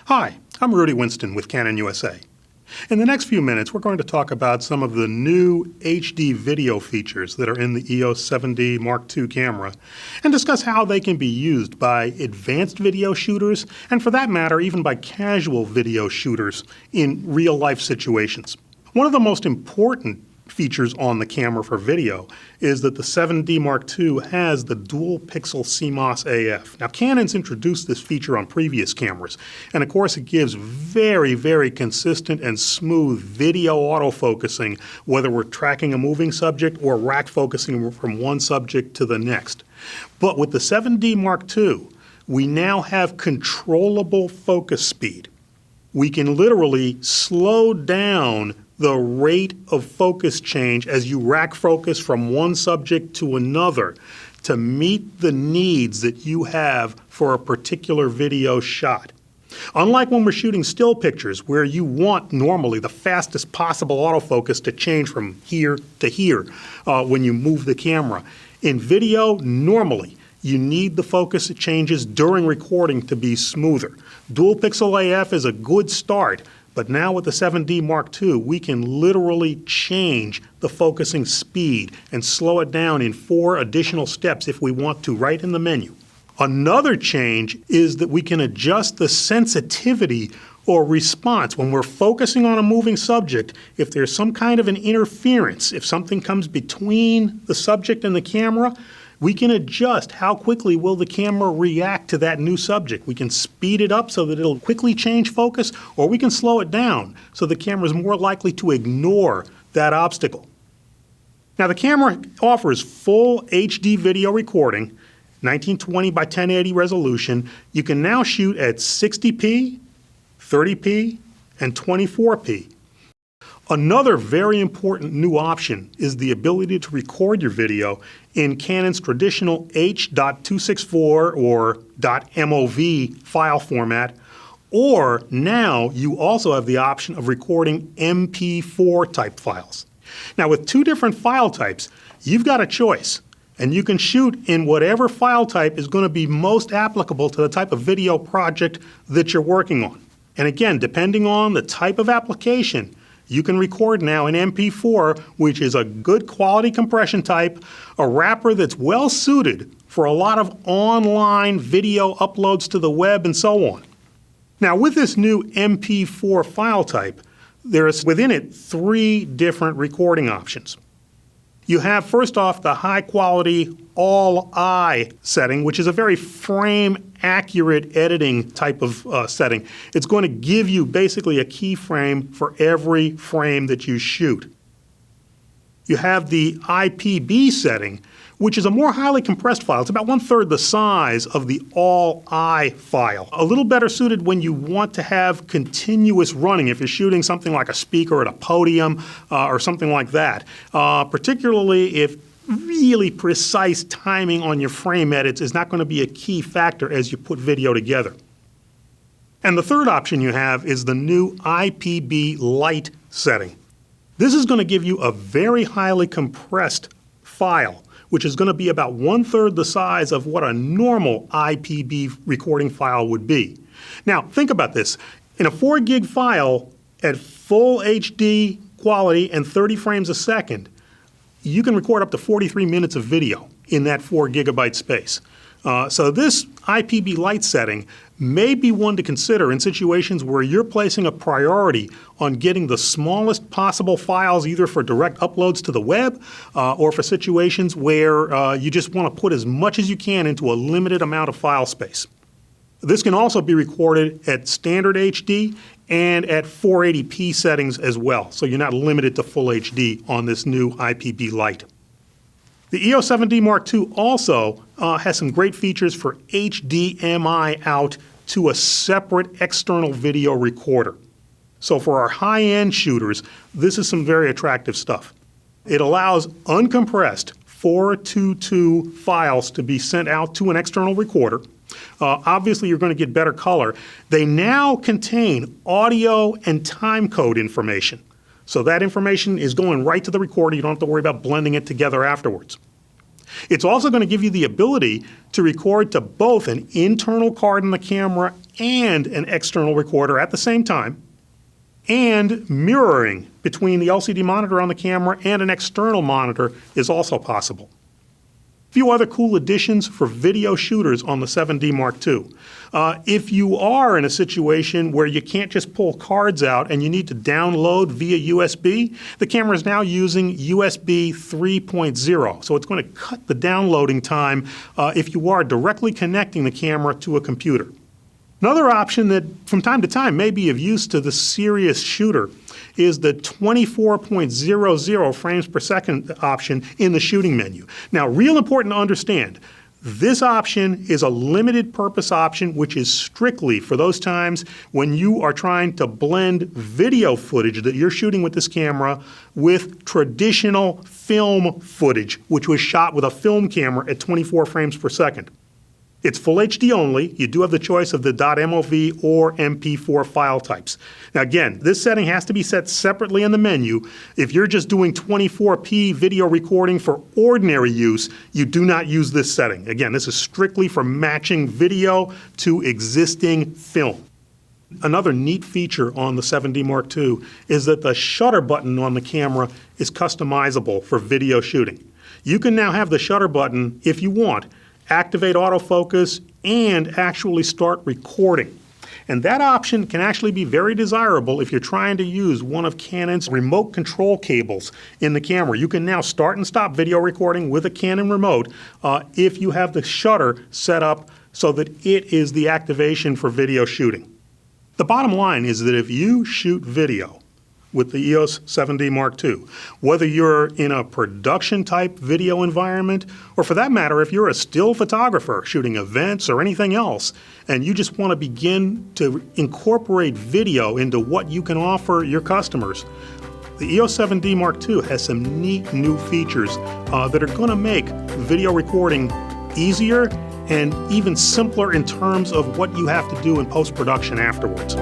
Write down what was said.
Hi, I'm Rudy Winston with Canon USA. In the next few minutes, we're going to talk about some of the new HD video features that are in the EOS 7D Mark II camera and discuss how they can be used by advanced video shooters and, for that matter, even by casual video shooters in real-life situations. One of the most important features on the camera for video is that the 7D Mark II has the dual pixel CMOS AF. Now, Canon's introduced this feature on previous cameras, and of course it gives very, very consistent and smooth video autofocusing, whether we're tracking a moving subject or rack focusing from one subject to the next. But with the 7D Mark II, we now have controllable focus speed. We can literally slow down the rate of focus change as you rack focus from one subject to another to meet the needs that you have for a particular video shot. Unlike when we're shooting still pictures where you want normally the fastest possible autofocus to change from here to here when you move the camera. In video, normally, you need the focus changes during recording to be smoother. Dual pixel AF is a good start, but now with the 7D Mark II, we can literally change the focusing speed and slow it down in 4 additional steps if we want to, right in the menu. Another change is that we can adjust the sensitivity or response when we're focusing on a moving subject. If there's some kind of an interference, if something comes between the subject and the camera, we can adjust how quickly will the camera react to that new subject. We can speed it up so that it'll quickly change focus, or we can slow it down so the camera is more likely to ignore that obstacle. Now, the camera offers full HD video recording, 1920 by 1080 resolution. You can now shoot at 60p, 30p, and 24p. Another very important new option is the ability to record your video in Canon's traditional H.264 or .mov file format, or now you also have the option of recording MP4 type files. Now, with 2 different file types, you've got a choice, and you can shoot in whatever file type is going to be most applicable to the type of video project that you're working on. And again, depending on the type of application, you can record now in MP4, which is a good quality compression type, a wrapper that's well suited for a lot of online video uploads to the web and so on. Now, with this new MP4 file type, there's within it 3 different recording options. You have, first off, the high-quality all-I setting, which is a very frame-accurate editing type of setting. It's going to give you basically a keyframe for every frame that you shoot. You have the IPB setting, which is a more highly compressed file. It's about 1/3 the size of the all-I file. A little better suited when you want to have continuous running, if you're shooting something like a speaker at a podium or something like that, particularly if really precise timing on your frame edits is not going to be a key factor as you put video together. And the third option you have is the new IPB Lite setting. This is going to give you a very highly compressed file, which is going to be about 1/3 the size of what a normal IPB recording file would be. Now, think about this. In a 4 gig file at full HD quality and 30 frames a second, you can record up to 43 minutes of video in that 4 gigabyte space. So this IPB Lite setting may be one to consider in situations where you're placing a priority on getting the smallest possible files, either for direct uploads to the web or for situations where you just want to put as much as you can into a limited amount of file space. This can also be recorded at standard HD and at 480p settings as well, so you're not limited to full HD on this new IPB Lite. The EOS 7D Mark II also has some great features for HDMI out to a separate external video recorder. So for our high-end shooters, this is some very attractive stuff. It allows uncompressed 422 files to be sent out to an external recorder. Obviously, you're going to get better color. They now contain audio and time code information. So that information is going right to the recorder. You don't have to worry about blending it together afterwards. It's also going to give you the ability to record to both an internal card in the camera and an external recorder at the same time, and mirroring between the LCD monitor on the camera and an external monitor is also possible. A few other cool additions for video shooters on the 7D Mark II. If you are in a situation where you can't just pull cards out and you need to download via USB, the camera is now using USB 3.0, so it's going to cut the downloading time if you are directly connecting the camera to a computer. Another option that from time to time may be of use to the serious shooter is the 24.00 frames per second option in the shooting menu. Now, real important to understand, this option is a limited purpose option which is strictly for those times when you are trying to blend video footage that you're shooting with this camera with traditional film footage, which was shot with a film camera at 24 frames per second. It's full HD only. You do have the choice of the .mov or MP4 file types. Now again, this setting has to be set separately in the menu. If you're just doing 24p video recording for ordinary use, you do not use this setting. Again, this is strictly for matching video to existing film. Another neat feature on the 7D Mark II is that the shutter button on the camera is customizable for video shooting. You can now have the shutter button, if you want, activate autofocus, and actually start recording. And that option can actually be very desirable if you're trying to use one of Canon's remote control cables in the camera. You can now start and stop video recording with a Canon remote if you have the shutter set up so that it is the activation for video shooting. The bottom line is that if you shoot video with the EOS 7D Mark II, whether you're in a production type video environment, or for that matter, if you're a still photographer shooting events or anything else, and you just want to begin to incorporate video into what you can offer your customers, the EOS 7D Mark II has some neat new features that are going to make video recording easier and even simpler in terms of what you have to do in post-production afterwards.